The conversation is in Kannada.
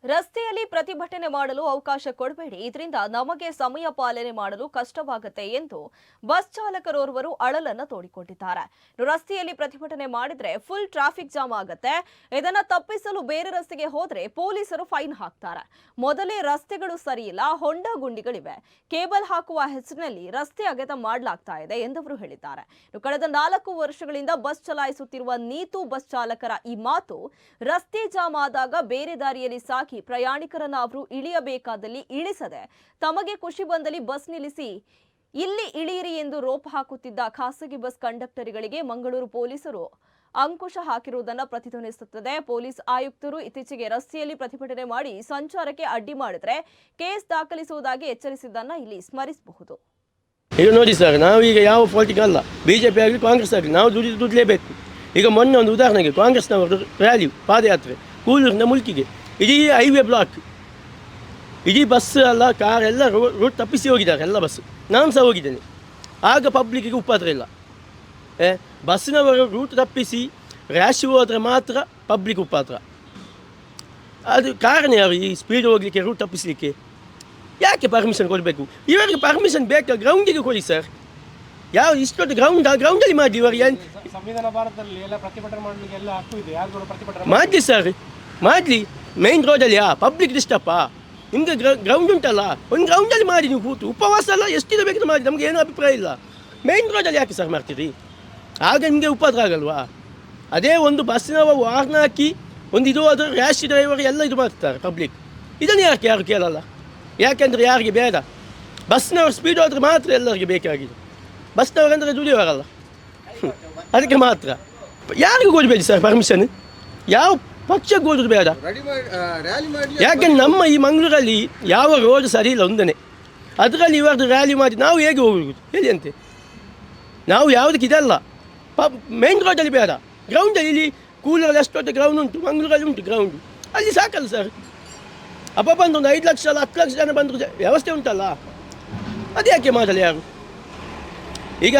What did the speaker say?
ರಸ್ತೆಯಲ್ಲಿ ಪ್ರತಿಭಟನೆ ಮಾಡಲು ಅವಕಾಶ ಕೊಡಬೇಡಿ, ಇದರಿಂದ ನಮಗೆ ಸಮಯ ಪಾಲನೆ ಮಾಡಲು ಕಷ್ಟವಾಗುತ್ತೆ ಎಂದು ಬಸ್ ಚಾಲಕರೋರ್ವರು ಅಳಲನ್ನು ತೋಡಿಕೊಂಡಿದ್ದಾರೆ. ರಸ್ತೆಯಲ್ಲಿ ಪ್ರತಿಭಟನೆ ಮಾಡಿದ್ರೆ ಫುಲ್ ಟ್ರಾಫಿಕ್ ಜಾಮ್ ಆಗುತ್ತೆ. ಇದನ್ನ ತಪ್ಪಿಸಲು ಬೇರೆ ರಸ್ತೆಗೆ ಹೋದ್ರೆ ಪೊಲೀಸರು ಫೈನ್ ಹಾಕ್ತಾರೆ. ಮೊದಲೇ ರಸ್ತೆಗಳು ಸರಿಯಿಲ್ಲ, ಹೊಂಡ ಗುಂಡಿಗಳಿವೆ. ಕೇಬಲ್ ಹಾಕುವ ಹೆಸರಿನಲ್ಲಿ ರಸ್ತೆ ಅಗೆತ ಮಾಡಲಾಗ್ತಾ ಇದೆ ಎಂದವರು ಹೇಳಿದ್ದಾರೆ. ಕಳೆದ 4 ವರ್ಷಗಳಿಂದ ಬಸ್ ಚಲಾಯಿಸುತ್ತಿರುವ ನೀತು ಬಸ್ ಚಾಲಕರ ಈ ಮಾತು, ರಸ್ತೆ ಜಾಮ್ ಆದಾಗ ಬೇರೆ ದಾರಿಯಲ್ಲಿ ಸಾಗಿ ಪ್ರಯಾಣಿಕರನ್ನ ಅವರು ಇಳಿಯಬೇಕಾದಲ್ಲಿ ಇಳಿಸದೆ ತಮಗೆ ಖುಷಿ ಬಂದಲ್ಲಿ ಬಸ್ ನಿಲ್ಲಿಸಿ ಇಲ್ಲಿ ಇಳಿಯಿರಿ ಎಂದು ರೋಪ್ ಹಾಕುತ್ತಿದ್ದ ಖಾಸಗಿ ಬಸ್ ಕಂಡಕ್ಟರ್ಗಳಿಗೆ ಮಂಗಳೂರು ಪೊಲೀಸರು ಅಂಕುಶ ಹಾಕಿರುವುದನ್ನು ಪ್ರತಿಧ್ವನಿಸುತ್ತದೆ. ಪೊಲೀಸ್ ಆಯುಕ್ತರು ಇತ್ತೀಚೆಗೆ ರಸ್ತೆಯಲ್ಲಿ ಪ್ರತಿಭಟನೆ ಮಾಡಿ ಸಂಚಾರಕ್ಕೆ ಅಡ್ಡಿ ಮಾಡಿದ್ರೆ ಕೇಸ್ ದಾಖಲಿಸುವುದಾಗಿ ಎಚ್ಚರಿಸಿದ್ದನ್ನ ಇಲ್ಲಿ ಸ್ಮರಿಸಬಹುದು. ಈಗ ನೋಡಿ ಸರ್, ನಾವೀಗ ಯಾವ ಪಾರ್ಟಿಗೆ ಅಲ್ಲ, ಬಿಜೆಪಿ ಆಗಲಿ ಕಾಂಗ್ರೆಸ್ ಆಗಲಿ, ನಾವು ದುಡಿಲೇಬೇಕು. ಈಗ ಮೊನ್ನೆ ಒಂದು ಉದಾಹರಣೆಗೆ ಕಾಂಗ್ರೆಸ್ನವರು ರ್ಯಾಲಿ ಪಾದಯಾತ್ರೆ ಕೂಳೂರಿನ ಮುಲ್ಕಿಗೆ, ಇಡೀ ಹೈವೇ ಬ್ಲಾಕ್, ಇಡೀ ಬಸ್ ಅಲ್ಲ ಕಾರ್ ಎಲ್ಲ ರೋಡ್ ತಪ್ಪಿಸಿ ಹೋಗಿದ್ದಾರೆ, ಎಲ್ಲ ಬಸ್. ನಾನು ಸಹ ಹೋಗಿದ್ದೇನೆ. ಆಗ ಪಬ್ಲಿಕ್ಕಿಗೆ ಉಪದ್ರ ಇಲ್ಲ. ಬಸ್ಸಿನವರು ರೂಟ್ ತಪ್ಪಿಸಿ ರ್ಯಾಶ್ ಹೋದರೆ ಮಾತ್ರ ಪಬ್ಲಿಕ್ ಉಪದ್ರ. ಅದು ಕಾರಣ ಯಾರು ಈ ಸ್ಪೀಡ್ ಹೋಗಲಿಕ್ಕೆ, ರೂಟ್ ತಪ್ಪಿಸಲಿಕ್ಕೆ? ಯಾಕೆ ಪರ್ಮಿಷನ್ ಕೊಡಬೇಕು? ಇವರಿಗೆ ಪರ್ಮಿಷನ್ ಬೇಕಾ? ಗ್ರೌಂಡಿಗೆ ಕೊಡಿ ಸರ್. ಯಾವ ಇಷ್ಟೊತ್ತು ಗ್ರೌಂಡಲ್ಲಿ ಮಾಡಿ. ಇವರು ಸಂವಿಧಾನ ಭಾರತದಲ್ಲಿ ಎಲ್ಲ ಪ್ರತಿಭಟನೆ ಮಾಡಲಿಕ್ಕೆ ಎಲ್ಲ ಹಕ್ಕು ಇದೆ. ಯಾರು ಪ್ರತಿಭಟನೆ ಮಾಡಲಿ ಸರ್, ಮಾಡಲಿ. ಮೇನ್ ರೋಡಲ್ಲಿಯಾ ಪಬ್ಲಿಕ್ ಡಿಸ್ಟರ್ಬಾ? ನಿಮಗೆ ಗ್ರೌಂಡ್ ಉಂಟಲ್ಲ, ಒಂದು ಗ್ರೌಂಡಲ್ಲಿ ಮಾಡಿ. ನೀವು ಕೂತು ಉಪವಾಸ ಎಲ್ಲ ಎಷ್ಟಿದೆ ಬೇಕಿದ್ರೆ ಮಾಡಿ, ನಮಗೆ ಏನೂ ಅಭಿಪ್ರಾಯ ಇಲ್ಲ. ಮೇನ್ ರೋಡಲ್ಲಿ ಯಾಕೆ ಸರ್ ಮಾಡ್ತೀರಿ? ಆಗ ನಿಮಗೆ ಉಪದ್ರ ಆಗಲ್ವಾ? ಅದೇ ಒಂದು ಬಸ್ಸಿನವ ವಾರ್ನ್ ಹಾಕಿ ಒಂದು ಇದು ಅದು ರ್ಯಾಶ್ ಡ್ರೈವರ್ ಎಲ್ಲ ಇದು ಮಾಡ್ತಾರೆ ಪಬ್ಲಿಕ್. ಇದನ್ನು ಯಾರು ಕೇಳಲ್ಲ? ಯಾಕೆಂದರೆ ಯಾರಿಗೆ ಬೇಡ, ಬಸ್ನವ್ರು ಸ್ಪೀಡ್ ಹೋದರೆ ಮಾತ್ರ ಎಲ್ಲರಿಗೆ ಬೇಕಾಗಿದೆ. ಬಸ್ನವ್ರಂದರೆ ದುಡಿಯೋರಲ್ಲ, ಅದಕ್ಕೆ ಮಾತ್ರ. ಯಾರಿಗೂ ಕೊಡಬೇಡಿ ಸರ್ ಪರ್ಮಿಷನ್, ಯಾವ ಪಕ್ಷಕ್ಕೆ ಹೋಗೋದು ಬೇಡ. ಯಾಕೆಂದ್ರೆ ನಮ್ಮ ಈ ಮಂಗಳೂರಲ್ಲಿ ಯಾವ ರೋಡ್ ಸರಿ ಇಲ್ಲ ಒಂದನೇ, ಅದರಲ್ಲಿ ಇವರದ್ದು ರ್ಯಾಲಿ ಮಾಡಿ ನಾವು ಹೇಗೆ ಹೋಗುವುದು ಹೇಳಿ ಅಂತೆ? ನಾವು ಯಾವುದಕ್ಕೆ ಇದಲ್ಲ, ಮೇನ್ ರೋಡಲ್ಲಿ ಬೇಡ, ಗ್ರೌಂಡಲ್ಲಿ. ಇಲ್ಲಿ ಕೂಲರಲ್ಲಿ ಅಷ್ಟೊತ್ತು ಗ್ರೌಂಡ್ ಉಂಟು, ಮಂಗಳೂರಲ್ಲಿ ಉಂಟು ಗ್ರೌಂಡು, ಅಲ್ಲಿ ಸಾಕಲ್ಲ ಸರ್. ಅಪ್ಪ ಬಂದು ಒಂದು 5 ಲಕ್ಷ ಅಲ್ಲ 10 ಲಕ್ಷ ಜನ ಬಂದರು ವ್ಯವಸ್ಥೆ ಉಂಟಲ್ಲ, ಅದು ಯಾಕೆ ಮಾಡಲ್ಲ ಯಾರು? ಈಗ